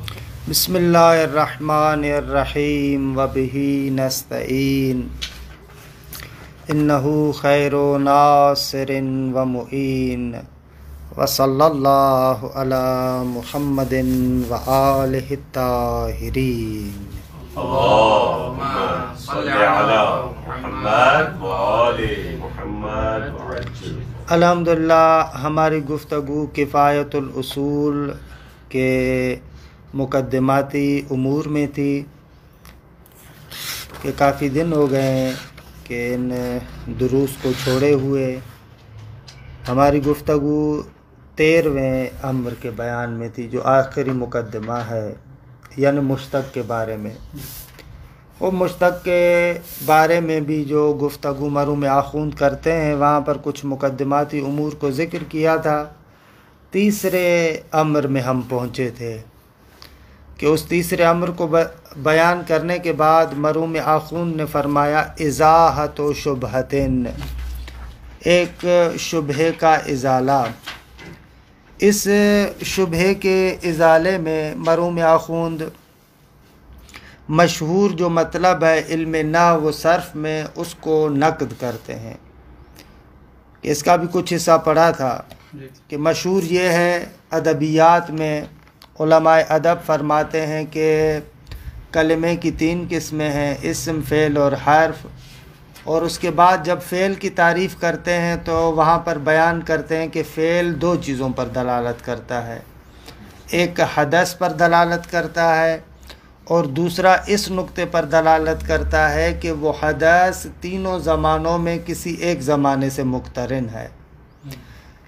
بسم اللہ الرحمن الرحیم وبہ نستعین انہ خیر ناصر و معین وصلی اللہ علی محمد و آلہ الطاہرین اللہم صلی علی محمد و آل محمد وعجل۔ الحمدللہ ہماری گفتگو کفایت الاصول کے مقدماتی امور میں تھی کہ کافی دن ہو گئے ہیں کہ ان دروس کو چھوڑے ہوئے۔ ہماری گفتگو 13ویں امر کے بیان میں تھی جو آخری مقدمہ ہے، یعنی مشتق کے بارے میں۔ وہ مشتق کے بارے میں بھی جو گفتگو مروم آخوند کرتے ہیں وہاں پر کچھ مقدماتی امور کو ذکر کیا تھا۔ تیسرے امر میں ہم پہنچے تھے کہ اس تیسرے امر کو بیان کرنے کے بعد مروم آخوند نے فرمایا ازاحت و شبہتن، ایک شبہے کا ازالہ۔ اس شبہے کے ازالے میں مروم آخوند مشہور جو مطلب ہے علم نحو و صرف میں اس کو نقد کرتے ہیں۔ اس کا بھی کچھ حصہ پڑھا تھا کہ مشہور یہ ہے ادبیات میں علماء ادب فرماتے ہیں کہ کلمے کی 3 قسمیں ہیں، اسم، فعل اور حرف، اور اس کے بعد جب فعل کی تعریف کرتے ہیں تو وہاں پر بیان کرتے ہیں کہ فعل 2 چیزوں پر دلالت کرتا ہے، ایک حدث پر دلالت کرتا ہے اور دوسرا اس نقطے پر دلالت کرتا ہے کہ وہ حدث تینوں زمانوں میں کسی ایک زمانے سے مقترن ہے۔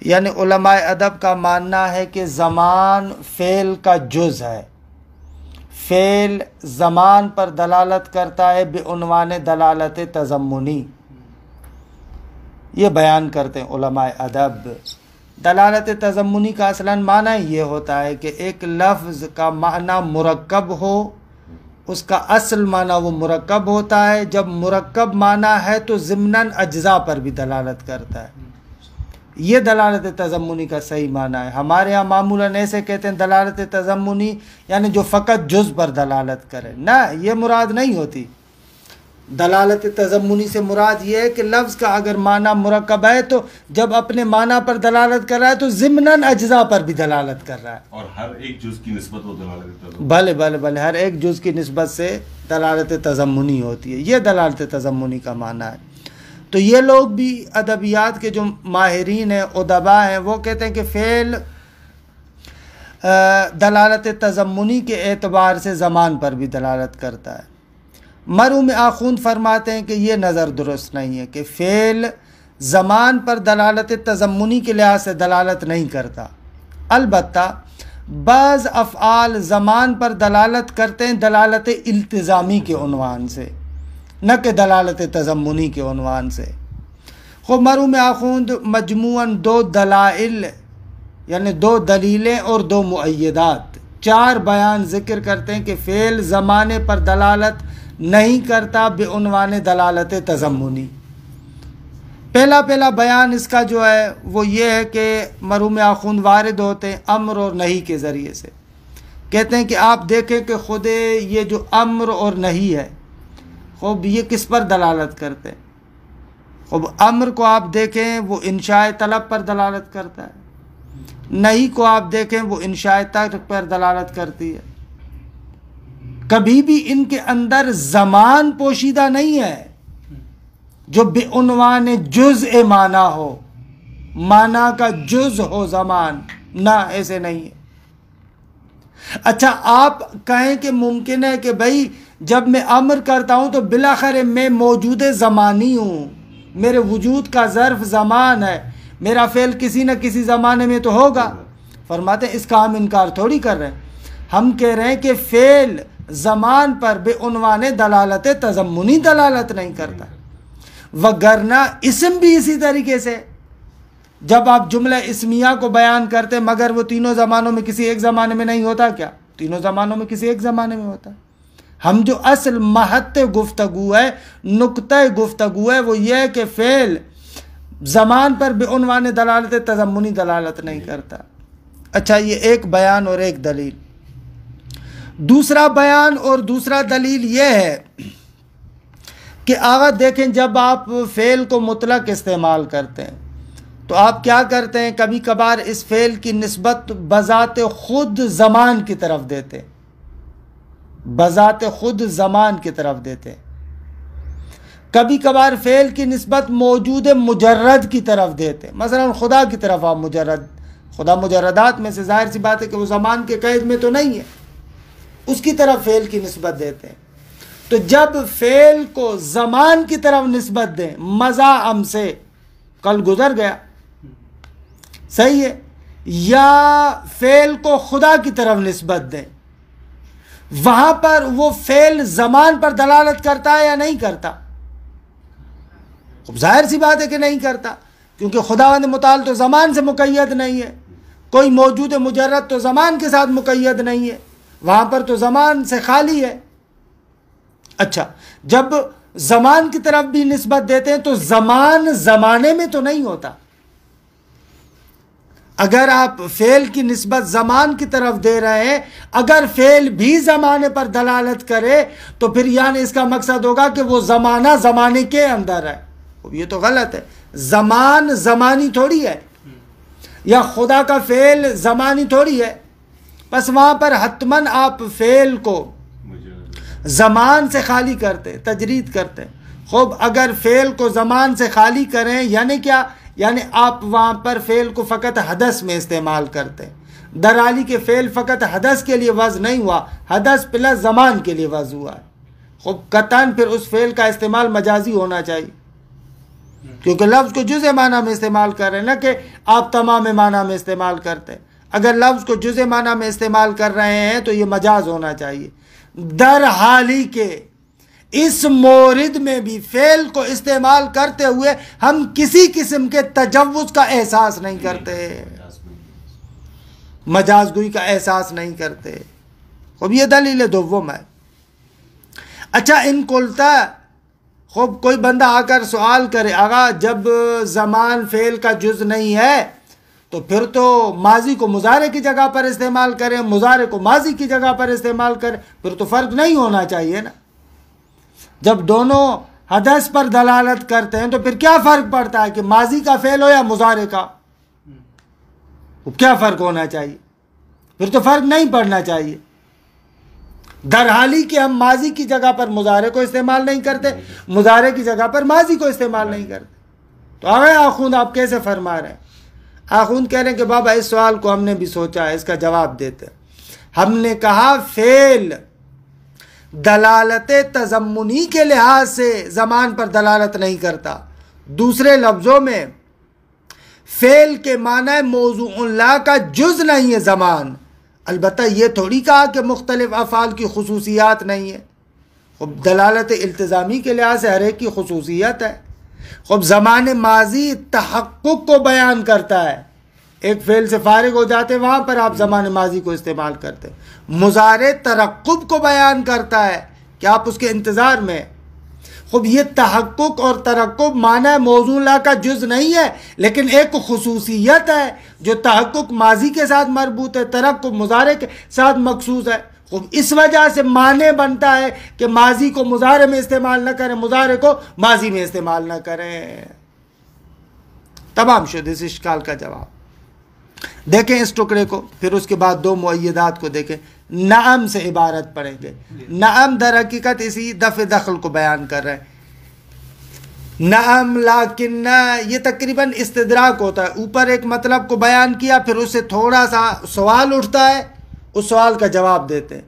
یعنی علماء ادب کا ماننا ہے کہ زمان فعل کا جز ہے، فعل زمان پر دلالت کرتا ہے بعنوان دلالت تضمنی، یہ بیان کرتے ہیں علماء ادب۔ دلالت تضمنی کا اصلاً معنی یہ ہوتا ہے کہ ایک لفظ کا معنی مرکب ہو، اس کا اصل معنی وہ مرکب ہوتا ہے، جب مرکب معنی ہے تو ضمناً اجزاء پر بھی دلالت کرتا ہے، یہ دلالت تضمنی کا صحیح معنی ہے۔ ہمارے ہاں معمولاً ایسے کہتے ہیں دلالت تضمنی یعنی جو فقط جز پر دلالت کرے، نہ، یہ مراد نہیں ہوتی۔ دلالت تضمنی سے مراد یہ ہے کہ لفظ کا اگر معنی مرکب ہے تو جب اپنے معنی پر دلالت کر رہا ہے تو ضمناً اجزاء پر بھی دلالت کر رہا ہے، اور ہر ایک جز کی نسبت وہ دلالت بھلے ہر ایک جز کی نسبت سے دلالت تضمنی ہوتی ہے، یہ دلالت تضمنی کا معنی ہے۔ تو یہ لوگ بھی ادبیات کے جو ماہرین ہیں، ادبا ہیں، وہ کہتے ہیں کہ فعل دلالت تضمنی کے اعتبار سے زمان پر بھی دلالت کرتا ہے۔ مروم آخوند فرماتے ہیں کہ یہ نظر درست نہیں ہے کہ فعل زمان پر دلالت تضمنی کے لحاظ سے دلالت نہیں کرتا، البتہ بعض افعال زمان پر دلالت کرتے ہیں دلالت التزامی کے عنوان سے، نہ کہ دلالت تضمنی کے عنوان سے۔ خب مروم آخوند مجموعاً 2 دلائل یعنی 2 دلیلیں اور 2 مؤیدات، 4 بیان ذکر کرتے ہیں کہ فعل زمانے پر دلالت نہیں کرتا بعنوان دلالت تضمنی۔ پہلا بیان اس کا جو ہے وہ یہ ہے کہ مروم آخوند وارد ہوتے ہیں امر اور نہی کے ذریعے سے، کہتے ہیں کہ آپ دیکھیں کہ خود یہ جو امر اور نہی ہے، خوب یہ کس پر دلالت کرتے ہیں؟ خوب امر کو آپ دیکھیں وہ انشاء طلب پر دلالت کرتا ہے، نہی کو آپ دیکھیں وہ انشاء ترک پر دلالت کرتی ہے۔ کبھی بھی ان کے اندر زمان پوشیدہ نہیں ہے جو بعنوان جزء معنی ہو، معنی کا جز ہو زمان، نہ، ایسے نہیں ہے۔ اچھا آپ کہیں کہ ممکن ہے کہ بھائی جب میں امر کرتا ہوں تو بالاخر میں موجود زمانی ہوں، میرے وجود کا ظرف زمان ہے، میرا فعل کسی نہ کسی زمانے میں تو ہوگا۔ فرماتے ہیں اس کا ہم انکار تھوڑی کر رہے ہیں، ہم کہہ رہے ہیں کہ فعل زمان پر بعنوان دلالت تضمنی دلالت نہیں کرتا، وگرنہ اسم بھی اسی طریقے سے، جب آپ جملہ اسمیہ کو بیان کرتے مگر وہ تینوں زمانوں میں کسی ایک زمانے میں نہیں ہوتا، کیا تینوں زمانوں میں کسی ایک زمانے میں ہوتا ہے؟ ہم جو اصل محط گفتگو ہے، نقطہ گفتگو ہے، وہ یہ ہے کہ فعل زمان پر بعنوان دلالت تضمنی دلالت نہیں کرتا۔ اچھا، یہ ایک بیان اور ایک دلیل۔ دوسرا بیان اور دوسرا دلیل یہ ہے کہ آغا دیکھیں جب آپ فعل کو مطلق استعمال کرتے ہیں تو آپ کیا کرتے ہیں، کبھی کبھار اس فعل کی نسبت بذات خود زمان کی طرف دیتے، بذات خود زمان کی طرف دیتے، کبھی کبھار فعل کی نسبت موجود مجرد کی طرف دیتے، مثلا خدا کی طرف آپ مجرد، خدا مجردات میں سے ظاہر سی بات ہے کہ وہ زمان کے قید میں تو نہیں ہے، اس کی طرف فعل کی نسبت دیتے ہیں۔ تو جب فعل کو زمان کی طرف نسبت دیں، مزاحم سے، کل گزر گیا، صحیح ہے، یا فعل کو خدا کی طرف نسبت دیں، وہاں پر وہ فعل زمان پر دلالت کرتا ہے یا نہیں کرتا؟ ظاہر سی بات ہے کہ نہیں کرتا، کیونکہ خداوند متعال تو زمان سے مقید نہیں ہے، کوئی موجود مجرد تو زمان کے ساتھ مقید نہیں ہے، وہاں پر تو زمان سے خالی ہے۔ اچھا، جب زمان کی طرف بھی نسبت دیتے ہیں تو زمان زمانے میں تو نہیں ہوتا۔ اگر آپ فعل کی نسبت زمان کی طرف دے رہے ہیں، اگر فعل بھی زمانے پر دلالت کرے تو پھر یعنی اس کا مقصد ہوگا کہ وہ زمانہ زمانے کے اندر ہے، یہ تو غلط ہے۔ زمان زمانی تھوڑی ہے، یا خدا کا فعل زمانی تھوڑی ہے، بس وہاں پر حتماً آپ فعل کو زمان سے خالی کرتے، تجرید کرتے۔ خوب، اگر فعل کو زمان سے خالی کریں یعنی کیا؟ یعنی آپ وہاں پر فعل کو فقط حدث میں استعمال کرتے، درحالی کہ فعل فقط حدث کے لیے وضع نہیں ہوا، حدث پلس زمان کے لیے وضع ہوا ہے۔ خوب، قطعاً پھر اس فعل کا استعمال مجازی ہونا چاہیے، کیونکہ لفظ کو جزء معنی میں استعمال کر رہے ہیں، نہ کہ آپ تمام معنی میں استعمال کرتے۔ اگر لفظ کو جزء معنی میں استعمال کر رہے ہیں تو یہ مجاز ہونا چاہیے، در حالی کہ اس مورد میں بھی فعل کو استعمال کرتے ہوئے ہم کسی قسم کے تجوز کا احساس نہیں کرتے، مجاز گوئی کا احساس نہیں کرتے۔ اب یہ دلیل دوم ہے۔ اچھا، ان قلتا، خوب کوئی بندہ آ کر سوال کرے، آغا جب زمان فعل کا جز نہیں ہے تو پھر تو ماضی کو مضارع کی جگہ پر استعمال کریں، مضارع کو ماضی کی جگہ پر استعمال کریں، پھر تو فرق نہیں ہونا چاہیے نا۔ جب دونوں حدث پر دلالت کرتے ہیں تو پھر کیا فرق پڑتا ہے کہ ماضی کا فعل ہو یا مضارع کا؟ کیا فرق ہونا چاہیے؟ پھر تو فرق نہیں پڑنا چاہیے، در حالی کہ ہم ماضی کی جگہ پر مضارع کو استعمال نہیں کرتے، مضارع کی جگہ پر ماضی کو استعمال نہیں کرتے۔ تو آگے آخوند آپ کیسے فرما رہے ہیں؟ آخوند کہہ رہے ہیں کہ بابا اس سوال کو ہم نے بھی سوچا ہے، اس کا جواب دیتے۔ ہم نے کہا فعل دلالت تضمنی کے لحاظ سے زمان پر دلالت نہیں کرتا، دوسرے لفظوں میں فعل کے معنی موضوع لا کا جز نہیں ہے زمان۔ البتہ یہ تھوڑی کہا کہ مختلف افعال کی خصوصیات نہیں ہے، خب دلالت التزامی کے لحاظ سے ہر ایک کی خصوصیت ہے۔ خب زمان ماضی تحقق کو بیان کرتا ہے، ایک فعل سے فارغ ہو جاتے وہاں پر آپ زمان ماضی کو استعمال کرتے۔ مضارع ترقب کو بیان کرتا ہے کہ آپ اس کے انتظار میں۔ خب یہ تحقق اور ترقب معنی موضوع لا کا جز نہیں ہے، لیکن ایک خصوصیت ہے جو تحقق ماضی کے ساتھ مربوط ہے، ترقب مضارع کے ساتھ مخصوص ہے۔ خب اس وجہ سے معنی بنتا ہے کہ ماضی کو مضارع میں استعمال نہ کریں، مضارع کو ماضی میں استعمال نہ کریں۔ تمام شد اس اشکال کا جواب۔ دیکھیں اس ٹکڑے کو، پھر اس کے بعد دو مؤیدات کو دیکھیں۔ نعم سے عبارت پڑھیں گے۔ نعم در حقیقت اسی دفع دخل کو بیان کر رہے ہیں۔ نعم لیکن یہ تقریباً استدراک ہوتا ہے، اوپر ایک مطلب کو بیان کیا، پھر اس سے تھوڑا سا سوال اٹھتا ہے، اس سوال کا جواب دیتے ہیں۔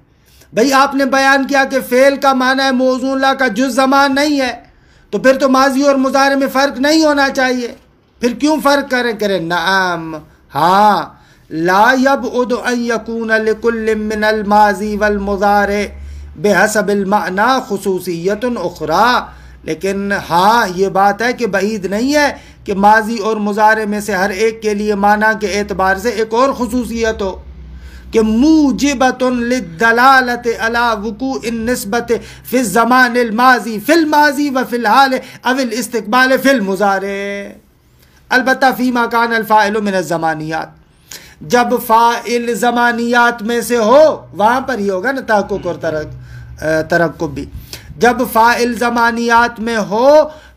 بھئی آپ نے بیان کیا کہ فعل کا معنی ہے موضوع لا کا جز زمان نہیں ہے، تو پھر تو ماضی اور مضارع میں فرق نہیں ہونا چاہیے، پھر کیوں فرق کریں؟ نعم، ہاں، لا یبعد ان یکون لکل من الماضی والمضارع بحسب المعنی خصوصیت اخری، لیکن ہاں یہ بات ہے کہ بعید نہیں ہے کہ ماضی اور مضارع میں سے ہر ایک کے لیے معنی کے اعتبار سے ایک اور خصوصیت ہو کہ موجبۃ للدلالۃ علی وقوع النسبۃ فی الزمان الماضی فی الماضی وفی الحال او الاستقبال فی المضارع، البتہ فیما کان الفاعل من الزمانیات۔ جب فاعل زمانیات میں سے ہو وہاں پر ہی ہوگا نا تحقق اور ترقب بھی. جب فاعل زمانیات میں ہو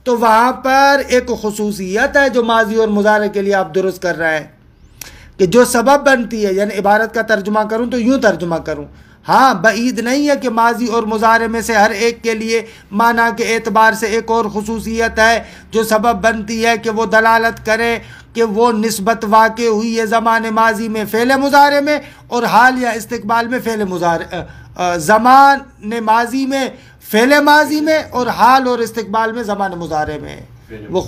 تو وہاں پر ایک خصوصیت ہے جو ماضی اور مضارع کے لیے آپ درست کر رہے ہیں کہ جو سبب بنتی ہے. یعنی عبارت کا ترجمہ کروں تو یوں ترجمہ کروں, ہاں بعید نہیں ہے کہ ماضی اور مضارع میں سے ہر ایک کے لیے معنی کے اعتبار سے ایک اور خصوصیت ہے جو سبب بنتی ہے کہ وہ دلالت کرے کہ وہ نسبت واقع ہوئی ہے زمان ماضی میں فعل مضارع میں, اور حال یا استقبال میں فعل مضارع, زمان ماضی میں فعل ماضی میں, اور حال اور استقبال میں زمان مضارع میں, وہ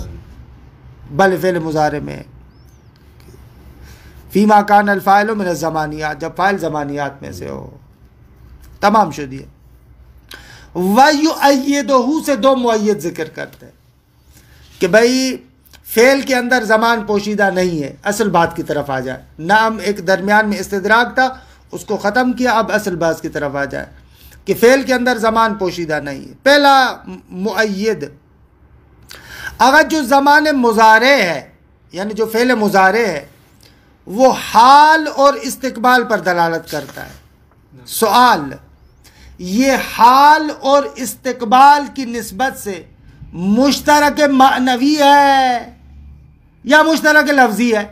بل فعل مضارع میں. فیما کان الفاعل من الزمانیات, جب فاعل زمانیات میں سے ہو. تمام شد یہ. وَيُؤَيِّدُهُ سے دو مؤید ذکر کرتے ہیں کہ بھائی فعل کے اندر زمان پوشیدہ نہیں ہے. اصل بات کی طرف آ جائے. نام ایک درمیان میں استدراک تھا, اس کو ختم کیا, اب اصل بات کی طرف آ جائے کہ فعل کے اندر زمان پوشیدہ نہیں ہے. پہلا مؤید, اگر جو زمان مضارع ہے یعنی جو فعل مضارع ہے وہ حال اور استقبال پر دلالت کرتا ہے. سوال, یہ حال اور استقبال کی نسبت سے مشترک معنوی ہے یا مشترک لفظی ہے؟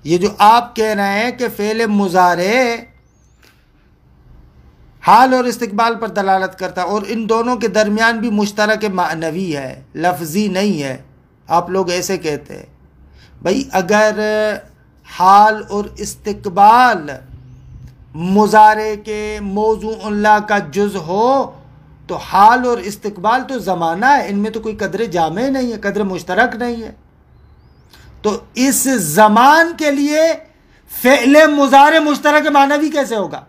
یہ جو آپ کہہ رہے ہیں کہ فعل مضارع حال اور استقبال پر دلالت کرتا ہے اور ان دونوں کے درمیان بھی مشترک معنوی ہے, لفظی نہیں ہے, آپ لوگ ایسے کہتے ہیں. بھائی اگر حال اور استقبال مضارع کے موضوع اللہ کا جز ہو تو حال اور استقبال تو زمانہ ہے, ان میں تو کوئی قدر جامع نہیں ہے, قدر مشترک نہیں ہے. تو اس زمان کے لیے فعل مضارع مشترک معنوی کیسے ہوگا؟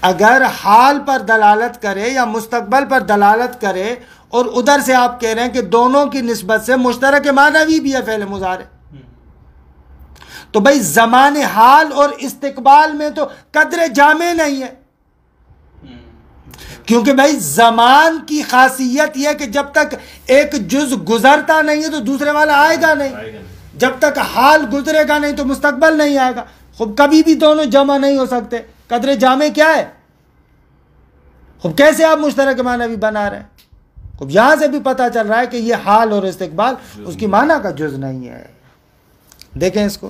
اگر حال پر دلالت کرے یا مستقبل پر دلالت کرے اور ادھر سے آپ کہہ رہے ہیں کہ دونوں کی نسبت سے مشترک معنوی بھی ہے فعل مضارع, تو بھائی زمان حال اور استقبال میں تو قدر جامع نہیں ہے, کیونکہ بھائی زمان کی خاصیت یہ ہے کہ جب تک ایک جز گزرتا نہیں ہے تو دوسرے والا آئے گا نہیں, جب تک حال گزرے گا نہیں تو مستقبل نہیں آئے گا. خب کبھی بھی دونوں جمع نہیں ہو سکتے. قدر جامع کیا ہے؟ خب کیسے آپ مشترک معنوی بنا رہے ہیں؟ خب یہاں سے بھی پتہ چل رہا ہے کہ یہ حال اور استقبال اس کی معنی کا جز نہیں ہے. دیکھیں اس کو,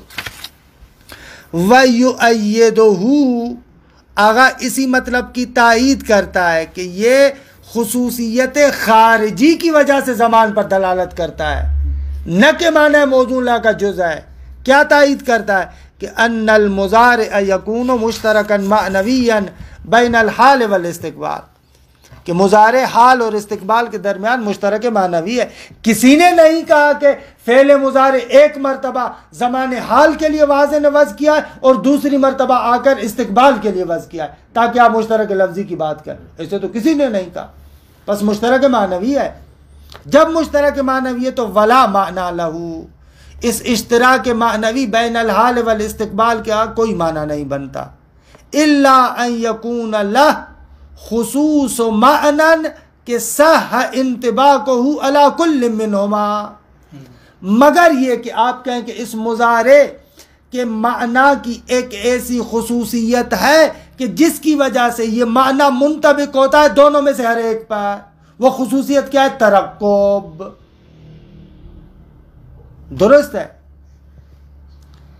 وَيُؤَيِّدُهُ آغا اسی مطلب کی تائید کرتا ہے کہ یہ خصوصیت خارجی کی وجہ سے زمان پر دلالت کرتا ہے, نہ کہ معنی موضوع اللہ کا جز ہے. کیا تائید کرتا ہے؟ کہ ان المضارع یکون مشترکا معنویا بین الحال والاستقبال, کہ مضارع حال اور استقبال کے درمیان مشترک معنوی ہے. کسی نے نہیں کہا کہ فعل مضارع ایک مرتبہ زمان حال کے لیے واضح نے وضع کیا ہے اور دوسری مرتبہ آ کر استقبال کے لیے وضع کیا ہے تاکہ آپ مشترک لفظی کی بات کریں. ایسے تو کسی نے نہیں کہا, بس مشترک معنوی ہے. جب مشترک معنوی ہے تو ولا معنی لہو, اس اشتراک معنوی بین الحال والاستقبال کا کوئی معنی نہیں بنتا. الا ان یکون لہ خصوص معنن کہ صح انطباقہ علی کل منہما, مگر یہ کہ آپ کہیں کہ اس مضارع کے معنی کی ایک ایسی خصوصیت ہے کہ جس کی وجہ سے یہ معنی منطبق ہوتا ہے دونوں میں سے ہر ایک پر. وہ خصوصیت کیا ہے؟ ترقب. درست ہے,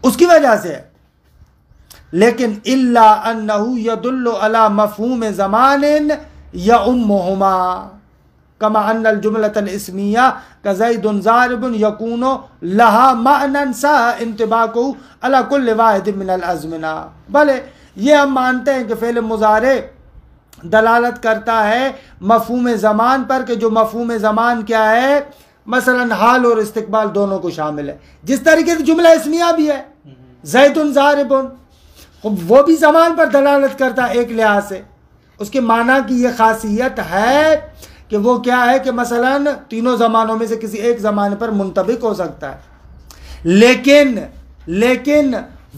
اس کی وجہ سے ہے. لیکن الا انہ یدل علی مفہوم زمان یعمہما کما ان الجملۃ الاسمیہ کزید ضارب یکون لہا معنی صح انطباقہ علی کل واحد من الازمنہ. بھلے یہ ہم مانتے ہیں کہ فعل مضارع دلالت کرتا ہے مفہوم زمان پر, کہ جو مفہوم زمان کیا ہے؟ مثلا حال اور استقبال دونوں کو شامل ہے. جس طریقے سے جملہ اسمیہ بھی ہے زید ضارب, وہ بھی زمان پر دلالت کرتا ہے ایک لحاظ سے. اس کے معنی کی یہ خاصیت ہے کہ وہ کیا ہے کہ مثلا تینوں زمانوں میں سے کسی ایک زمانے پر منطبق ہو سکتا ہے. لیکن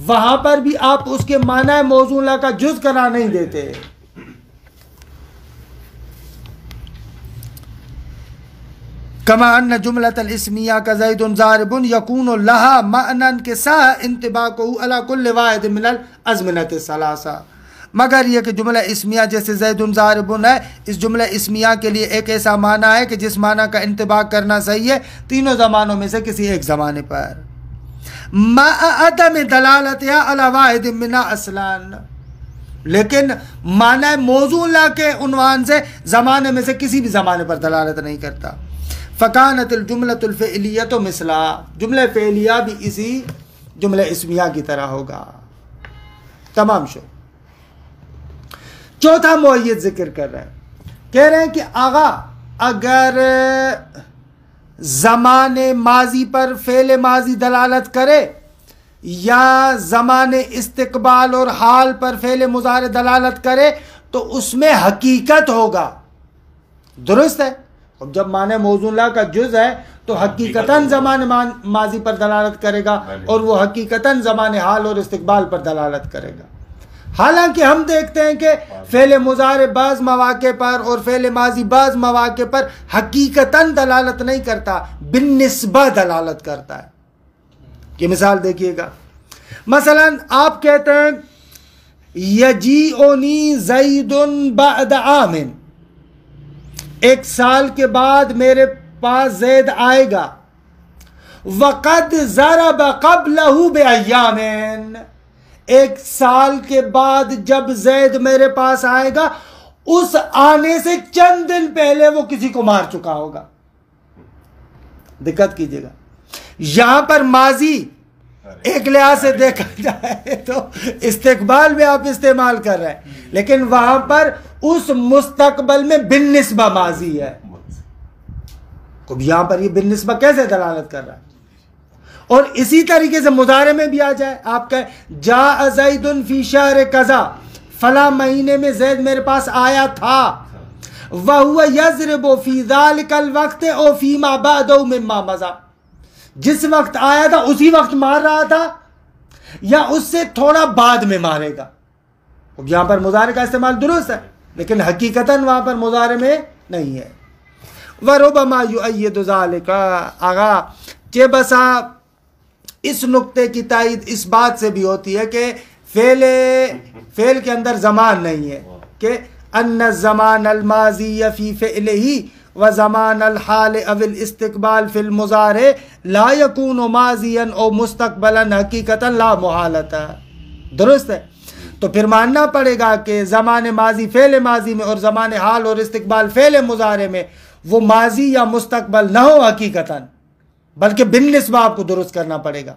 وہاں پر بھی آپ اس کے معنی موضوع اللہ کا جز قرار نہیں دیتے. کما ان جملۃ الاسمیہ کا زید ضارب یکون لہا معنی کے سا انطباقہ علی کل واحد من الازمنۃ الثلاثہ، مگر یہ کہ جملہ اسمیہ جیسے زید ضارب ہے، اس جملہ اسمیہ کے لیے ایک ایسا معنی ہے کہ جس معنی کا انطباق کرنا صحیح ہے تینوں زمانوں میں سے کسی ایک زمانے پر، مع عدم دلالتها علی واحد منها اصلاً، لیکن معنی موضوع لا کے عنوان سے زمانے میں سے کسی بھی زمانے پر دلالت نہیں کرتا۔ فکانت الجملۃ الفعلیۃ مثلا، جملہ فعلیہ بھی اسی جملہ اسمیہ کی طرح ہوگا۔ تمام شو۔ چوتھا معید ذکر کر رہے ہیں، کہہ رہے ہیں کہ آغا اگر زمان ماضی پر فعل ماضی دلالت کرے یا زمان استقبال اور حال پر فعل مضارع دلالت کرے تو اس میں حقیقت ہوگا، درست ہے؟ اب جب معنی موضوع لا کا جز ہے تو حقیقتاً زمان ماضی پر دلالت کرے گا اور وہ حقیقتاً زمان حال اور استقبال پر دلالت کرے گا۔ حالانکہ ہم دیکھتے ہیں کہ فعل مضارع بعض مواقع پر اور فعل ماضی بعض مواقع پر حقیقتاً دلالت نہیں کرتا، بالنسبہ دلالت کرتا ہے۔ یہ مثال دیکھیے گا، مثلا آپ کہتے ہیں یجیئنی زید بعد عام، ایک سال کے بعد میرے پاس زید آئے گا، وقد ضرب قبلہ بایام، ایک سال کے بعد جب زید میرے پاس آئے گا اس آنے سے چند دن پہلے وہ کسی کو مار چکا ہوگا۔ دقت کیجئے گا، یہاں پر ماضی ایک لحاظ سے دیکھا جائے تو استقبال میں آپ استعمال کر رہے ہیں، لیکن وہاں پر اس مستقبل میں بالنسبہ ماضی ہے۔ اب یہاں پر یہ بالنسبہ کیسے دلالت کر رہا ہے؟ اور اسی طریقے سے مضارع میں بھی آ جائے، آپ کہیں جاء زید فی شہر کذا، فلاں مہینے میں زید میرے پاس آیا تھا، وَهُوَ يَضْرِبُ فِي ذَلِكَ الْوَقْتِ أَوْ فِيمَا بَعْدَهُ مِمَّا مَضَى، جس وقت آیا تھا اسی وقت مار رہا تھا یا اس سے تھوڑا بعد میں مارے گا۔ اب یہاں پر مضارع کا استعمال درست ہے لیکن حقیقتاً وہاں پر مضارع میں نہیں ہے۔ وَرُبَمَا يُؤَيِّدُ ذَلِكَ، آغا کہ بسا اس نقطے کی تائید اس بات سے بھی ہوتی ہے کہ فعل کے اندر زمان نہیں ہے، کہ ان الزمان الماضی فی فعلہ و زمان الحال او الاستقبال فی المضارع لا یکون ماضیا او مستقبلا حقیقتا لا محالتا، درست ہے؟ تو پھر ماننا پڑے گا کہ زمان ماضی فعل ماضی میں اور زمان حال اور استقبال فعل مضارع میں وہ ماضی یا مستقبل نہ ہو حقیقتاً، بلکہ بالنسبہ آپ کو درست کرنا پڑے گا۔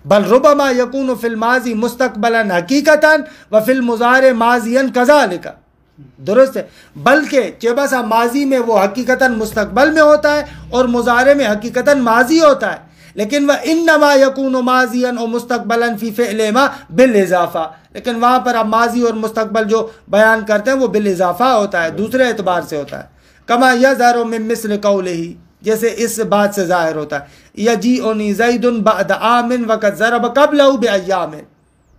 بل ربما یکون فی الماضی مستقبلا حقیقتا و فی المضارع ماضیا کذالک، درست ہے؟ بلکہ چبسا ماضی میں وہ حقیقتاً مستقبل میں ہوتا ہے اور مضارع میں حقیقتاً ماضی ہوتا ہے، لیکن وہ انما یکون ماضیا و مستقبلا فی فعلہما بالاضافہ، لیکن وہاں پر آپ ماضی اور مستقبل جو بیان کرتے ہیں وہ بالاضافہ ہوتا ہے، دوسرے اعتبار سے ہوتا ہے۔ کما یظہر من مثل قولہ، جیسے اس بات سے ظاہر ہوتا ہے یجیئنی زید بعد عام وقد ضرب قبلہ بایام،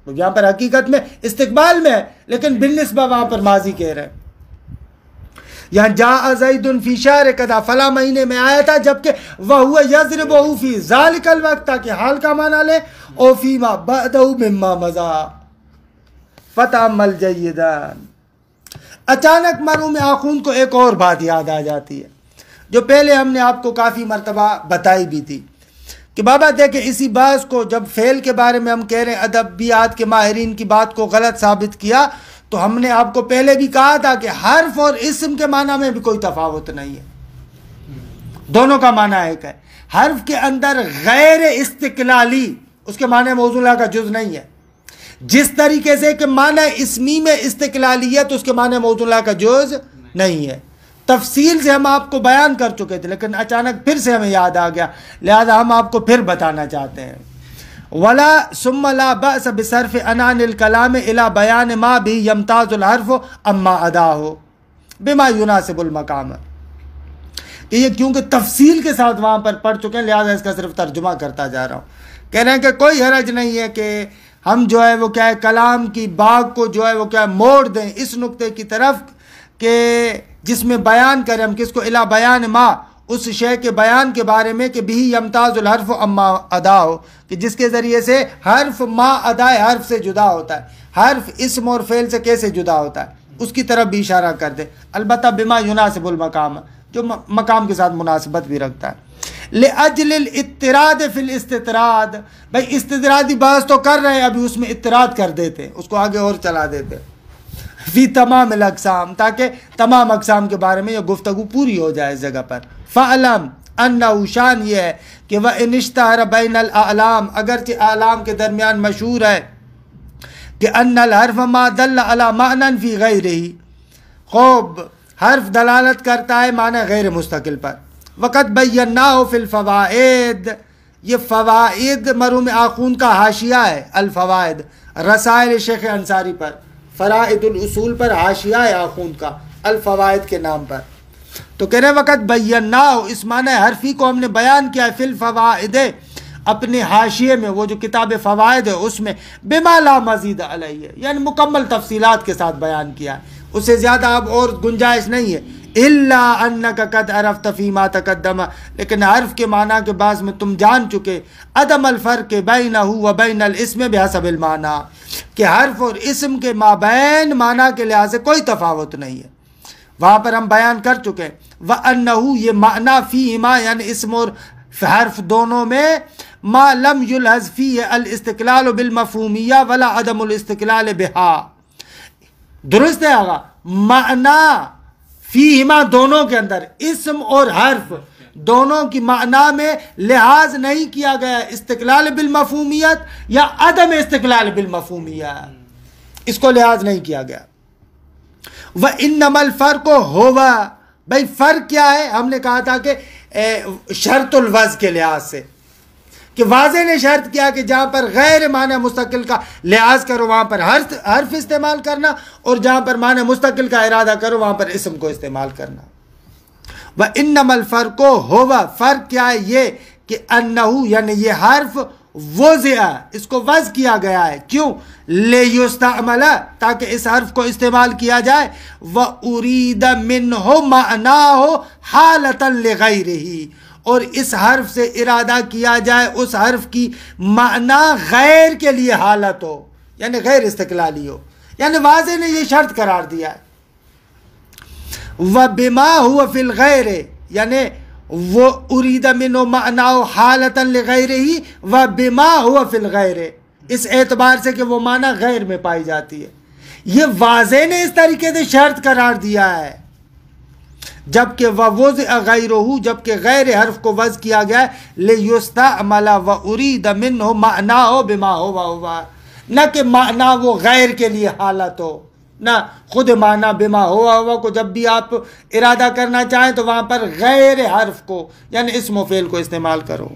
تو یہاں پر حقیقت میں استقبال میں ہے لیکن بالنسبہ وہاں پر ماضی کہہ رہے ہیں۔ یہاں جاء زید فی شہر کذا، فلاں مہینے میں آیا تھا، جبکہ وہو یضربہ فی ذالک الوقت، تاکہ حال کا معنی لے، او فیما بعدہ مما مضی، فتأمل جیدا۔ اچانک مرحوم آخوند کو ایک اور بات یاد آ جاتی ہے جو پہلے ہم نے آپ کو کافی مرتبہ بتائی بھی تھی، کہ بابا دیکھیں اسی بات کو جب فعل کے بارے میں ہم کہہ رہے ہیں ادبیات کے ماہرین کی بات کو غلط ثابت کیا تو ہم نے آپ کو پہلے بھی کہا تھا کہ حرف اور اسم کے معنی میں بھی کوئی تفاوت نہیں ہے، دونوں کا معنی ایک ہے۔ حرف کے اندر غیر استقلالی، اس کے معنی موضوع کا جز نہیں ہے، جس طریقے سے کہ معنی اسمی میں استقلالیت اس کے معنی موضوع کا جز نہیں ہے۔ تفصیل سے ہم آپ کو بیان کر چکے تھے لیکن اچانک پھر سے ہمیں یاد آ گیا، لہذا ہم آپ کو پھر بتانا چاہتے ہیں۔ ولا ثم لا بأس بصرف عنان الكلام الى بیان ما بھی یمتاز الحرف اما اداہ بما يناسب المقام، کہ یہ کیونکہ تفصیل کے ساتھ وہاں پر پڑھ چکے ہیں لہذا اس کا صرف ترجمہ کرتا جا رہا ہوں۔ کہہ رہے ہیں کہ کوئی حرج نہیں ہے کہ ہم جو ہے وہ کیا ہے کلام کی باغ کو جو ہے وہ کیا موڑ دیں اس نقطے کی طرف کہ جس میں بیان کریں ہم کس کو، الا بیان ما، اس شے کے بیان کے بارے میں کہ بھی یمتاز الحرف اما ادا ہو، کہ جس کے ذریعے سے حرف ما ادائے حرف سے جدا ہوتا ہے، حرف اسم اور فعل سے کیسے جدا ہوتا ہے اس کی طرف بھی اشارہ کر دے، البتہ بما یناسب المقام، جو مقام کے ساتھ مناسبت بھی رکھتا ہے۔ لأجل الاضطراد فی الاستطراد، بھائی استطرادی بحث تو کر رہے ہیں، ابھی اس میں اضطراد کر دیتے ہیں، اس کو آگے اور چلا دیتے ہیں، فی تمام الاقسام، تاکہ تمام اقسام کے بارے میں یہ گفتگو پوری ہو جائے اس جگہ پر۔ فعلم انہ، شان یہ ہے کہ وَإِنِ اشْتَهَرَ بَيْنَ الْأَعْلَام، اگرچہ اعلام کے درمیان مشہور ہے کہ ان الحرف ما دل علی معنی فی غیرہ، خوب حرف دلالت کرتا ہے معنی غیر مستقل پر۔ وقت بیناہ فی الفوائد، یہ فوائد مرحوم آخوند کا حاشیہ ہے، الفوائد رسائل شیخ انصاری پر، فرائد الاصول پر حاشیہ ہے آخوند کا الفوائد کے نام پر۔ تو کہہ رہے وقت بیناہ، اس معنی حرفی کو ہم نے بیان کیا ہے، فی الفوائد، اپنے حاشیے میں، وہ جو کتاب فوائد ہے اس میں، بما لا مزید علیہ، یعنی مکمل تفصیلات کے ساتھ بیان کیا ہے، اس سے زیادہ اب اور گنجائش نہیں ہے۔ الا انک قد عرفت فیما تقدم، لیکن حرف کے معنی کے بعد میں تم جان چکے، عدم الفرق بینہ و بین الاسم بحسب المعنی، کہ حرف اور اسم کے مابین معنی کے لحاظ سے کوئی تفاوت نہیں ہے، وہاں پر ہم بیان کر چکے۔ وَأَنَّهُ، یہ معنی فیہما، یعنی اسم اور حرف دونوں میں، ما لم یلحظ فیہ الاستقلال بالمفہومیہ ولا عدم الاستقلال بہا، درست ہے آگا، معنی فیہما دونوں کے اندر، اسم اور حرف دونوں کی معنی میں لحاظ نہیں کیا گیا استقلال بالمفہومیت یا عدم استقلال بالمفہومیت، اس کو لحاظ نہیں کیا گیا۔ وَإِنَّمَا الْفَرْقُ هُوَ، بھائی فرق کیا ہے؟ ہم نے کہا تھا کہ شرط الوضع کے لحاظ سے، کہ واضح نے شرط کیا کہ جہاں پر غیر معنی مستقل کا لحاظ کرو وہاں پر حرف استعمال کرنا، اور جہاں پر معنی مستقل کا ارادہ کرو وہاں پر اسم کو استعمال کرنا۔ وَإِنَّمَا الْفَرْقُ هُوَ، فرق کیا ہے؟ یہ کہ انہو، یعنی یہ حرف وضع، اس کو وضع کیا گیا ہے، کیوں؟ لیستعمل، تاکہ اس حرف کو استعمال کیا جائے، وَأُرِيدَ مِنْهُ مَعْنَاهُ حَالَةً لِغَيْرِهِ، اور اس حرف سے ارادہ کیا جائے اس حرف کی معنی غیر کے لیے حالت ہو، یعنی غیر استقلالی ہو، یعنی واضح نے یہ شرط قرار دیا ہے۔ وَبِمَا هُوَ فِي الْغَيْرِ، یعنی وہ ارید منہ معناہ حالتا لغیرہ، وَبِمَا هُوَ فِي الْغَيْرِ، اس اعتبار سے کہ وہ معنی غیر میں پائی جاتی ہے، یہ واضح نے اس طریقے سے شرط قرار دیا ہے۔ جبکہ وَوُضِعَ غَيْرُهُ، جبکہ غیر حرف کو وضع کیا گیا ہے، لِيُسْتَعْمَلَ وَأُرِيدَ مِنْهُ مَعْنَاهُ بِمَا هُوَ هُوَ، نہ کہ معنی وہ غیر کے لیے حالت ہو، نہ خود معنی بما ہوا کو جب بھی آپ ارادہ کرنا چاہیں تو وہاں پر غیر حرف کو یعنی اسم و فعل کو استعمال کرو۔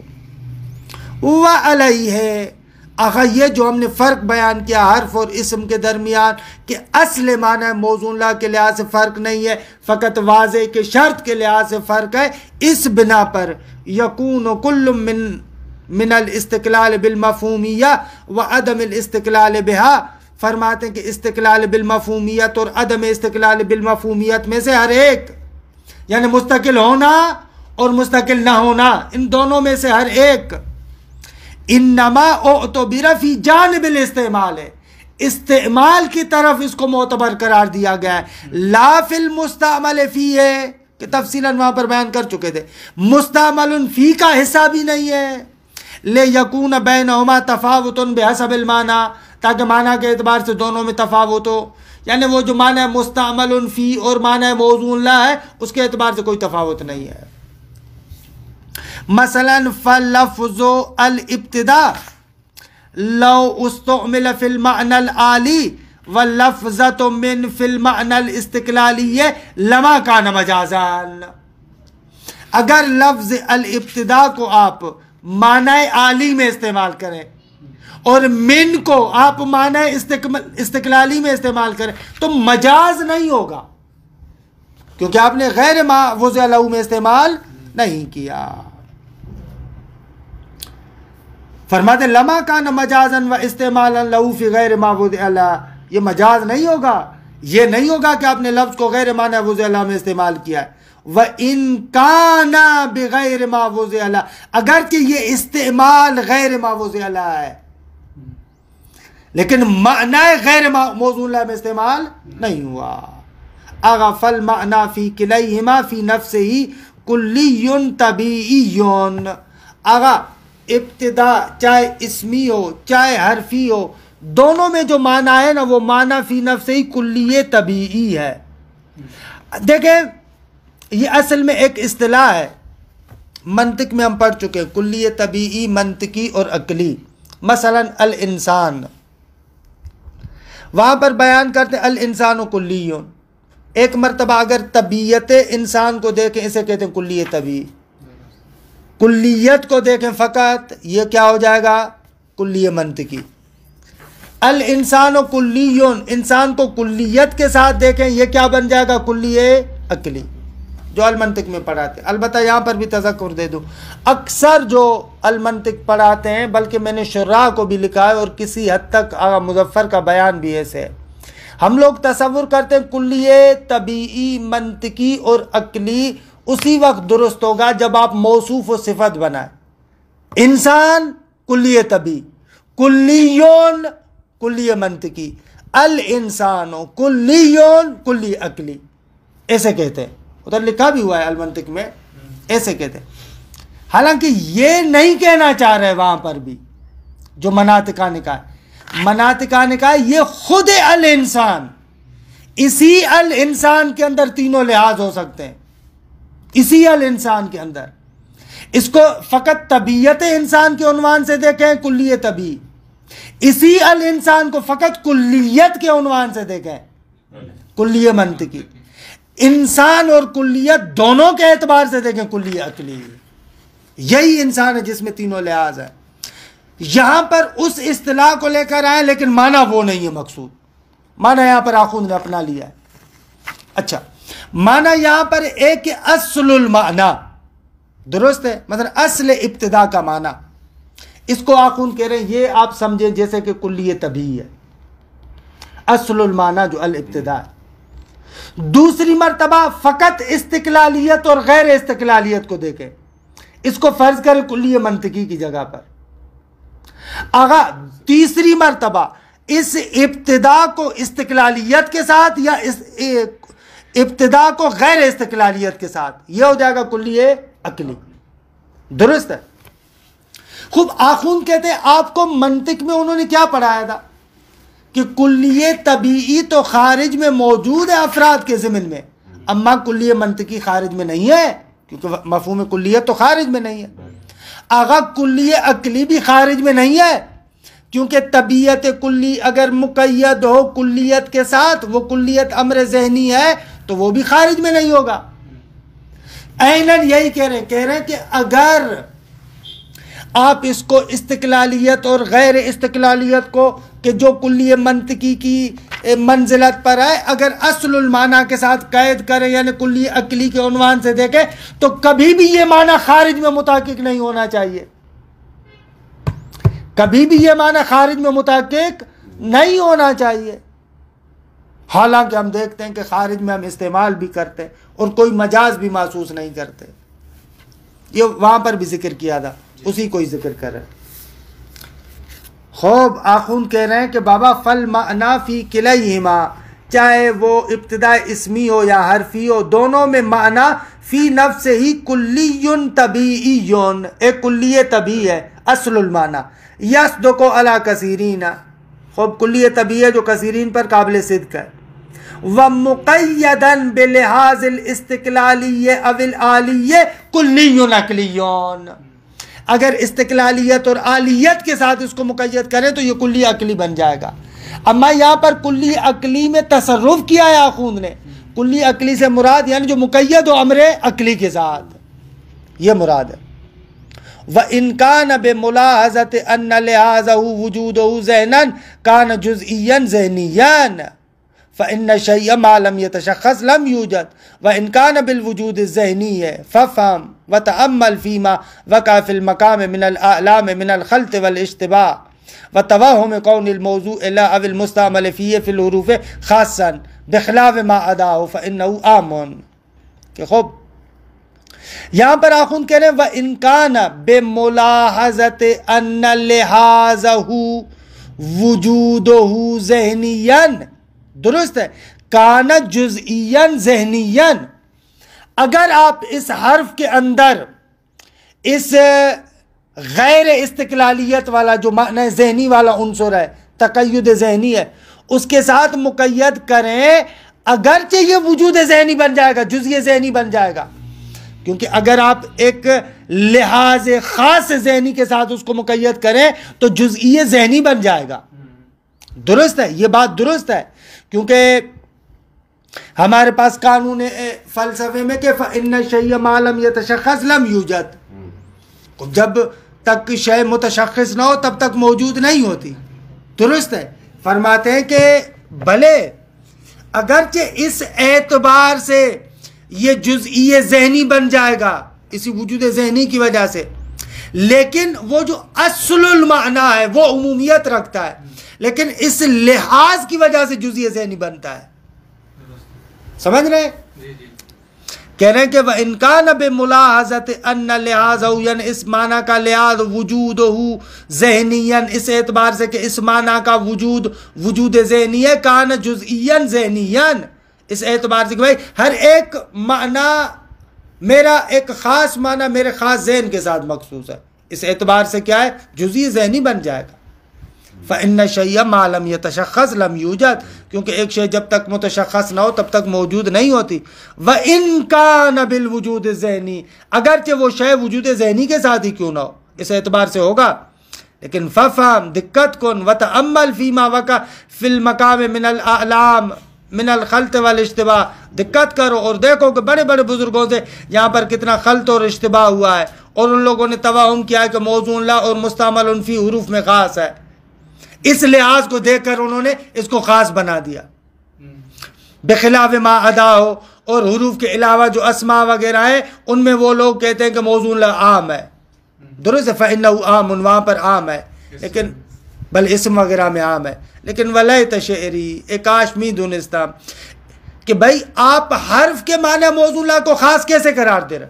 وَعَلَيْهِ، آخر یہ جو ہم نے فرق بیان کیا حرف اور اسم کے درمیان کہ اصل معنی موزون لا کے لحاظ سے فرق نہیں ہے، فقط واضح کے شرط کے لحاظ سے فرق ہے، اس بنا پر یکون کل من الاستقلال بالمفہومیہ وعدم الاستقلال بہا، فرماتے ہیں کہ استقلال بالمفہومیت اور عدم استقلال بالمفہومیت میں سے ہر ایک، یعنی مستقل ہونا اور مستقل نہ ہونا، ان دونوں میں سے ہر ایک، انما اعتبر فی جانب الاستعمال ہے، استعمال کی طرف اس کو معتبر قرار دیا گیا ہے، لا فی المستعمل فی ہے، کہ تفصیلاً وہاں پر بیان کر چکے تھے، مستعمل فی کا حصہ بھی نہیں ہے، لیکون بینہما تفاوت بحسب المعنی، تاکہ معنی کے اعتبار سے دونوں میں تفاوت ہو، یعنی وہ جو معنی مستعمل فی اور معنی موزون لا ہے اس کے اعتبار سے کوئی تفاوت نہیں ہے۔ مثلا فلفظ الابتداء لو استعمل فی المعنی العالی واللفظۃ من فی المعنی الاستقلالی لما کان مجازان، اگر لفظ الابتداء کو آپ معنی عالی میں استعمال کریں اور من کو آپ معنی استقلالی میں استعمال کریں تو مجاز نہیں ہوگا، کیونکہ آپ نے غیر ما وضع لہو میں استعمال نہیں کیا۔ فرماتے لما کان مجازا و استعمالا لہو فی غیر ما وضع لہ، یہ مجاز نہیں ہوگا، یہ نہیں ہوگا کہ آپ نے لفظ کو غیر معنی وضع لہ میں استعمال کیا ہے، وَإِن كَانَ بِغَيْرِ مَا وُضِعَ لَهُ، اگرچہ یہ استعمال غیر ما وضع لہ ہے لیکن معنی غیر موضوع لہ میں استعمال نہیں ہوا. اغا فالمعنی فی کلیہما فی نفسہ کلی طبیعی. اغا ابتدا چاہے اسمی ہو چاہے حرفی ہو، دونوں میں جو معنی ہے نا وہ معنی فی نفسہ کلی طبیعی ہے. دیکھیں یہ اصل میں ایک اصطلاح ہے، منطق میں ہم پڑھ چکے ہیں، کلی طبیعی، منطقی اور عقلی. مثلا الانسان، وہاں پر بیان کرتے ہیں الانسان کلی. ایک مرتبہ اگر طبیعت انسان کو دیکھیں اسے کہتے ہیں کلی طبیعی، کلیت کو دیکھیں فقط یہ کیا ہو جائے گا؟ کلی منطقی. الانسان کلی، انسان کو کلیت کے ساتھ دیکھیں یہ کیا بن جائے گا؟ کلی عقلی، جو المنطق میں پڑھاتے ہیں. البتہ یہاں پر بھی تذکر دے دوں، اکثر جو المنطق پڑھاتے ہیں، بلکہ میں نے شراح کو بھی لکھا ہے اور کسی حد تک آغا مظفر کا بیان بھی ایسے ہے، ہم لوگ تصور کرتے ہیں کلی طبیعی، منطقی اور عقلی اسی وقت درست ہوگا جب آپ موصوف و صفت بنائیں. انسان کلی طبیعی، کلیون کلی منطقی، الانسان کلیون کلی عقلی، ایسے کہتے ہیں. ادھر لکھا بھی ہوا ہے المنطق میں، ایسے کہتے ہیں. حالانکہ یہ نہیں کہنا چاہ رہے وہاں پر بھی جو مناطقہ نکاح ہے. مناطقہ نکاح یہ خود الانسان، اسی الانسان کے اندر تینوں لحاظ ہو سکتے ہیں، اسی الانسان کے اندر. اس کو فقط طبیعت انسان کے عنوان سے دیکھیں کلی طبیعی، اسی الانسان کو فقط کلیت کے عنوان سے دیکھیں کلی منطقی. انسان اور کلیت دونوں کے اعتبار سے دیکھیں کلی عقلی. یہی انسان ہے جس میں تینوں لحاظ ہے. یہاں پر اس اصطلاح کو لے کر آئے لیکن معنی وہ نہیں ہے مقصود. معنی یہاں پر آخوند نے اپنا لیا ہے. اچھا، معنی یہاں پر ایک اصل المعنی درست ہے، مثلا اصل ابتدا کا معنی، اس کو آخوند کہہ رہے ہیں یہ آپ سمجھیں جیسے کہ کلی طبیعی ہے، اصل المعنی جو الابتدا ہے. دوسری مرتبہ فقط استقلالیت اور غیر استقلالیت کو دیکھیں، اس کو فرض کریں کلی منطقی کی جگہ پر. آگا تیسری مرتبہ اس ابتدا کو استقلالیت کے ساتھ یا اس ابتدا کو غیر استقلالیت کے ساتھ، یہ ہو جائے گا کلی عقلی. درست ہے. خوب آخوند کہتے ہیں آپ کو منطق میں انہوں نے کیا پڑھایا تھا کہ کلی طبیعی تو خارج میں موجود ہے افراد کے ضمن میں، اما کلی منطقی خارج میں نہیں ہے، کیونکہ مفہوم کلیت تو خارج میں نہیں ہے. آغا کلی عقلی بھی خارج میں نہیں ہے، کیونکہ طبیعت کلی اگر مقید ہو کلیت کے ساتھ، وہ کلیت امر ذہنی ہے تو وہ بھی خارج میں نہیں ہوگا. عیناً یہی کہہ رہے ہیں کہ اگر آپ اس کو استقلالیت اور غیر استقلالیت کو کہ جو کلی منطقی کی منزلت پر ہے اگر اصل المعنی کے ساتھ قید کریں یعنی کلی عقلی کے عنوان سے دیکھیں تو کبھی بھی یہ معنی خارج میں متحقق نہیں ہونا چاہیے، کبھی بھی یہ معنی خارج میں متحقق نہیں ہونا چاہیے. حالانکہ ہم دیکھتے ہیں کہ خارج میں ہم استعمال بھی کرتے اور کوئی مجاز بھی محسوس نہیں کرتے. یہ وہاں پر بھی ذکر کیا تھا، اسی کو ہی ذکر کر رہے ہیں. خوب آخون کہہ رہے ہیں کہ بابا فل معنی فی کلیہما، چاہے وہ ابتدا اسمی ہو یا حرفی ہو، دونوں میں معنی فی نفس ہی کلی طبیعی، ایک کلی طبیعی ہے اصل المعنی. یصدق علی کثیرین، خوب کلی طبیعی ہے جو کثیرین پر قابل صدق ہے. وَمُقَيَّدًا بِلِحَاظِ الْإِسْتِقْلَالِيَّ اَوِ الْآلِيَّ كُلِّيٌّ عَقْلِيٌّ، اگر استقلالیت اور آلیت کے ساتھ اس کو مقید کریں تو یہ کلی عقلی بن جائے گا. اما یہاں پر کلی عقلی میں تصرف کیا ہے آخوند نے، کلی عقلی سے مراد یعنی جو مقید ہو امر عقلی کے ساتھ، یہ مراد ہے. وَإِنْ كَانَ بِمُلَاحَظَةِ أَنَّ لِحَاظَهُ وُجُودَهُ ذَهْنًا كَانَ جُزْئِيًّا ذَهْنِيًّا فَإِنَّ الشَّيْءَ مَا لَمْ يَتَشَخَّصْ لَمْ يُوجَدْ وَإِنْ كَانَ بِالْوُجُودِ الذَّهْنِيِّ فَافْهَمْ وَتَأَمَّلْ فِي مَا وَقَعَ فِي الْمَقَامِ مِنَ الْأَعْلَامِ مِنَ الْخَلْطِ وَالْاشْتِبَاهِ وَتَوَهُّمِ كَوْنِ الْمَوْضُوعِ لَا أَوِ الْمُسْتَعْمَلِ فِيهِ فِي الْحُرُوفِ خَاصًّا بِخِلَافِ مَا عَدَاهُ فَإِنَّهُ عَامٌ. کہ خوب یہاں پر آخوند کہہ رہے ہیں وَإِن كَانَ بِمُلَاحَظَةِ أَنَّ لِحَاظَهُ وُجُودُهُ ذہنیًا، درست ہے، کانا جزئیًا ذہنیًا، اگر آپ اس حرف کے اندر اس غیر استقلالیت والا جو معنی ذہنی والا عنصر ہے، تقید ذہنی ہے، اس کے ساتھ مقید کریں، اگرچہ یہ وجود ذہنی بن جائے گا، جزئی ذہنی بن جائے گا، کیونکہ اگر آپ ایک لحاظ خاص ذہنی کے ساتھ اس کو مقید کریں تو جزئی ذہنی بن جائے گا. درست ہے، یہ بات درست ہے، کیونکہ ہمارے پاس قانون فلسفے میں کہ فَإِنَّ الشَّيْءَ مَا لَمْ يَتَشَخَّصْ لَمْ يُوجَد، جب تک شے متشخص نہ ہو تب تک موجود نہیں ہوتی. درست ہے، فرماتے ہیں کہ بھلے اگرچہ اس اعتبار سے یہ جزئی ذہنی بن جائے گا اسی وجود ذہنی کی وجہ سے، لیکن وہ جو اصل المعنی ہے وہ عمومیت رکھتا ہے، لیکن اس لحاظ کی وجہ سے جزئی ذہنی بنتا ہے. سمجھ رہے ہیں؟ کہہ رہے ہیں کہ وَإِن كَانَ بِمُلَاحَظَةِ أَنَّ لِحَاظَهُ، یعنی اس معنی کا لحاظ وجودہ ذہنیًا، اس اعتبار سے کہ اس معنی کا وجود ذہنی ہے، کان جزئیًا ذہنیًا، اس اعتبار سے کہ بھائی ہر ایک معنی میرا ایک خاص معنی میرے خاص ذہن کے ساتھ مخصوص ہے، اس اعتبار سے کیا ہے، جزئی ذہنی بن جائے گا. فَإِنَّ الشَّيْءَ مَا لَمْ يَتَشَخَّصْ لَمْ يُوجَد، کیونکہ ایک شے جب تک متشخص نہ ہو تب تک موجود نہیں ہوتی. وَإِن كَانَ بِالْوُجُودِ الذِّهْنِ، اگرچہ وہ شے وجود ذہنی کے ساتھ ہی کیوں نہ ہو، اس اعتبار سے ہوگا. لیکن فَفْهَمْ، دقت کن، وَتَأَمَّلْ فِي مَا وَقَعَ فِي الْمَقَامِ مِنَ الْأَعْلَامِ من الخلط والاشتباہ، دقت کرو اور دیکھو کہ بڑے بڑے بزرگوں سے یہاں پر کتنا خلط اور اشتباہ ہوا ہے، اور ان لوگوں نے توہم کیا ہے کہ موضوع لا اور مستعمل فی حروف میں خاص ہے. اس لحاظ کو دیکھ کر انہوں نے اس کو خاص بنا دیا، بخلاف ما ادا ہو، اور حروف کے علاوہ جو اسماء وغیرہ ہیں ان میں وہ لوگ کہتے ہیں کہ موضوع لا عام ہے. درست ہے، فإنہ عام، وہاں پر عام ہے، لیکن بل اسم وغیرہ میں عام ہے. لیکن ولیت شعری، کاش می دونستا کہ بھائی آپ حرف کے معنی موضوع لا کو خاص کیسے قرار دے رہے،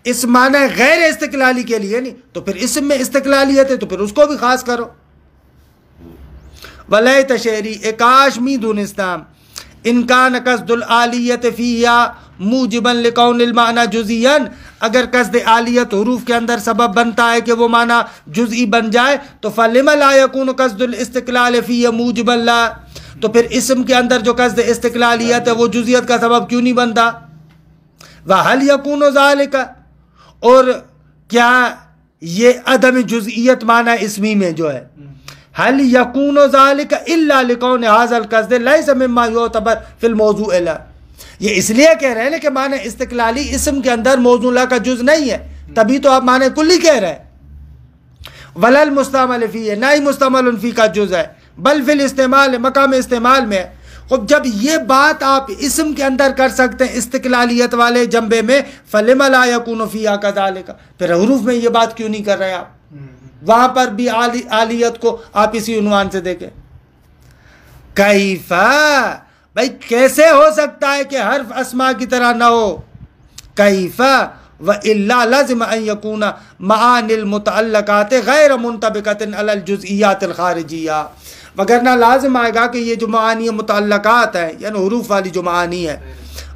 اس معنی غیر استقلالی کے لیے نہیں، تو پھر اسم میں استقلالیت ہے تو پھر اس کو بھی خاص کرو. ولیت شعری، کاش می دونستا ان کان قصد العالیت فیہا موجبا لکون المعنی جزئیا، اگر قصد عالیت حروف کے اندر سبب بنتا ہے کہ وہ معنی جزئی بن جائے تو فلم لا یکون قصد الاستقلال فیہ موجبا لا، تو پھر اسم کے اندر جو قصد استقلالیت ہے وہ جزئیت کا سبب کیوں نہیں بنتا. وحل یکون ذالک، اور کیا یہ عدم جزئیت معنی اسمی میں جو ہے، حل یکون ذالک الا لکون ھذا القصد لیس مما یعتبر فی الموضوع لا، یہ اس لیے کہہ رہے ہیں کہ معنی استقلالی اسم کے اندر موضوع لا کا جز نہیں ہے، تبھی تو آپ معنی کلی کہہ رہے ہیں. ولل مستعمل فی، نہ ہی مستعمل فی کا جز ہے، بل فی الاستعمال، مقام استعمال میں. خب جب یہ بات آپ اسم کے اندر کر سکتے ہیں استقلالیت والے جنبے میں، فلم لا یکون فیہا کذالک، پھر حروف میں یہ بات کیوں نہیں کر رہے آپ، وہاں پر بھی عالیت کو آپ اسی عنوان سے دیکھیں. کیفا، بھائی کیسے ہو سکتا ہے کہ حرف اسماء کی طرح نہ ہو، کیفا وَإِلَّا لَازِمَ أَن يَكُونَ مَعَانِ الْمُتَعَلَّقَاتِ غَيْرَ مُنْطَبِقَةٍ عَلَى الْجُزْئِيَّاتِ الْخَارِجِيَّةِ، وگرنہ لازم آئے گا کہ یہ جو معانی متعلقات ہیں یعنی حروف والی جو معانی ہے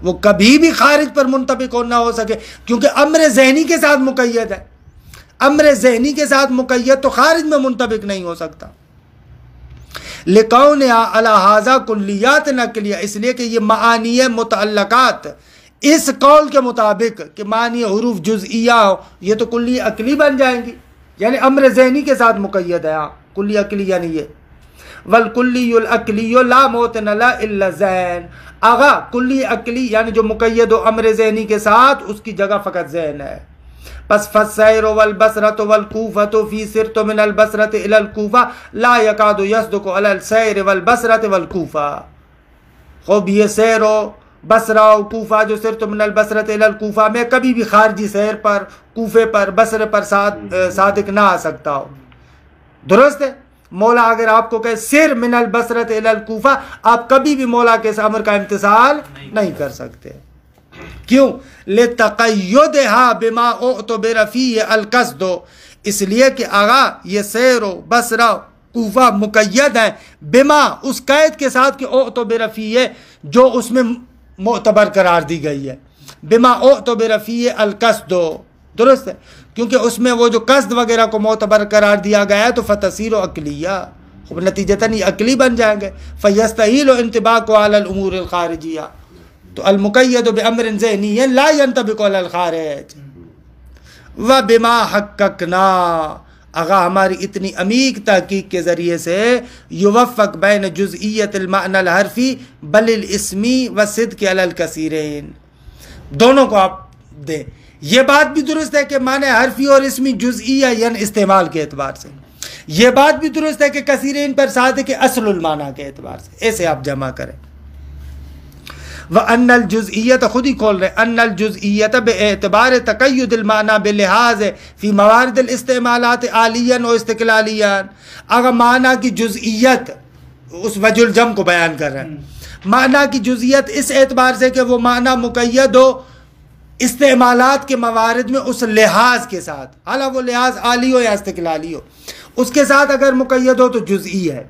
وہ کبھی بھی خارج پر منطبق نہ ہو سکے، کیونکہ امر ذہنی کے ساتھ مقید ہے، امر ذہنی کے ساتھ مقید تو خارج میں منطبق نہیں ہو سکتا. لِقَوْنِهَا عَلَى هَذَا كُلِّيَّاتٍ عَقْلِيَّةٍ، اس لیے کہ یہ معانی متعلقات اس قول کے مطابق کہ معنی حروف جزئیہ ہو یہ تو کلی عقلی بن جائیں گی، یعنی امر ذہنی کے ساتھ مقید ہے. ہاں کلی عقلی یعنی یہ والکلی العقلی لا موطن لا الا ذہن، آغا کلی عقلی یعنی جو مقید و امر ذہنی کے ساتھ اس کی جگہ فقط ذہن ہے. پس فالسیر والبصرۃ والکوفۃ فی سرت من البصرۃ الی الکوفہ لا یکاد یصدق علی السیر والبصرۃ والکوفہ. خوب یہ سیر و بصرہ و کوفہ جو سرت من البصرۃ الی الکوفہ میں کبھی بھی خارجی سیر پر، کوفے پر، بصرے پر صادق نہ آ سکتا ہو. درست ہے، مولا اگر آپ کو کہے سر من البصرۃ الی الکوفہ، آپ کبھی بھی مولا کے اس امر کا امتثال نہیں کر سکتے. کیوں؟ لِتَقَيُّدِهَا بِمَا اُعْتُبِرَ فِيهِ الْقَصْدُ، اس لیے کہ آغا یہ سیر و بصرہ کوفہ مقید ہے بما، اس قید کے ساتھ کہ اعتبر فیہ، جو اس میں معتبر قرار دی گئی ہے، بما اعتبر فیہ القصد، درست ہے، کیونکہ اس میں وہ جو قصد وغیرہ کو معتبر قرار دیا گیا ہے تو فتصیر عقلیہ، خوب نتیجتاً یہ عقلی بن جائیں گے، فیستحیل انطباق علی الامور الخارجیہ، تو المقید بامر ذہنی لا ينطبق علی الخارج، وبما حققنا، آغا ہماری اتنی عمیق تحقیق کے ذریعے سے یوفق بین جزئیت المعنی الحرفی بل الاسمی وصدق علی الکثیرین، دونوں کو آپ دیں۔ یہ بات بھی درست ہے کہ معنی حرفی اور اسمی جزئیہ یعنی استعمال کے اعتبار سے، یہ بات بھی درست ہے کہ کثیرین پر صادق کے اصل المعنی کے اعتبار سے، ایسے آپ جمع کریں۔ وَأَنَّ الْجُزْئِيَّةَ، خود ہی کھول رہے، أَنَّ الْجُزْئِيَّةَ بِاعْتِبَارِ تَقَيُّدِ الْمَعْنَى بِلِحَاظِ فِي مَوَارِدِ الْاِسْتِعْمَالَاتِ عَالِيًّا وَاِسْتِقْلَالِيًّا، اگر معنی کی جزئیت اس وجہ الجم کو بیان کر رہے ہیں، معنی کی جزئیت اس اعتبار سے کہ وہ معنی مقید ہو استعمالات کے موارد میں اس لحاظ کے ساتھ، حالانکہ وہ لحاظ عالی ہو یا استقلالی ہو، اس کے ساتھ اگر مقید ہو تو جزئی ہے۔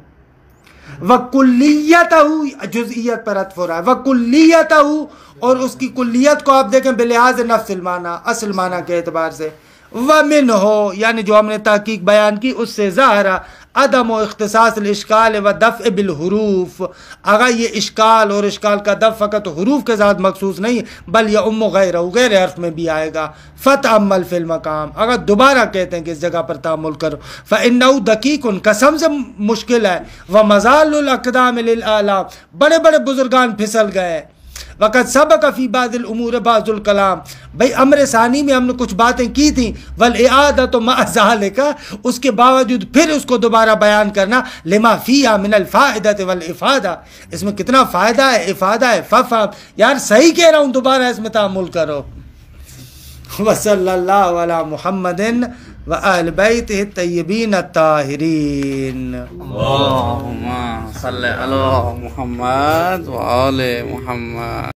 وَكُلِّيَّتَهُ، جزئیت پر عطف ہو رہا ہے، وَكُلِّيَّتَهُ، اور اس کی کلیت کو آپ دیکھیں بلحاظ نفس المعنی، اصل معنی کے اعتبار سے، وَمِنْهُ، یعنی جو ہم نے تحقیق بیان کی اس سے ظاہر عدم و اختصاص الاشکال و دفع بالحروف، اگر یہ اشکال اور اشکال کا دفع فقط حروف کے ساتھ مخصوص نہیں بل یہ غیر حرف میں بھی آئے گا۔ فتعمل فی المقام، اگر دوبارہ کہتے ہیں کہ اس جگہ پر تعامل کرو، فإنه دقیق، قسم سے مشکل ہے، ومزال الاقدام للآلام، بڑے بڑے بزرگان پھسل گئے، وقت سبق فی بعض الامور بعض الکلام، بھئی امر ثانی میں ہم نے کچھ باتیں کی تھیں، والاعادۃ مع ذالک، اس کے باوجود پھر اس کو دوبارہ بیان کرنا، لما فیہا من الفائدۃ والافادہ، اس میں کتنا فائدہ ہے، افادہ ہے، ففهم، یار صحیح کہہ رہا ہوں، دوبارہ اس میں تعامل کرو۔ وصلی اللہ علی محمد وآل بیتہ الطیبین الطاہرین۔ اللہم صلی علی محمد وآل محمد۔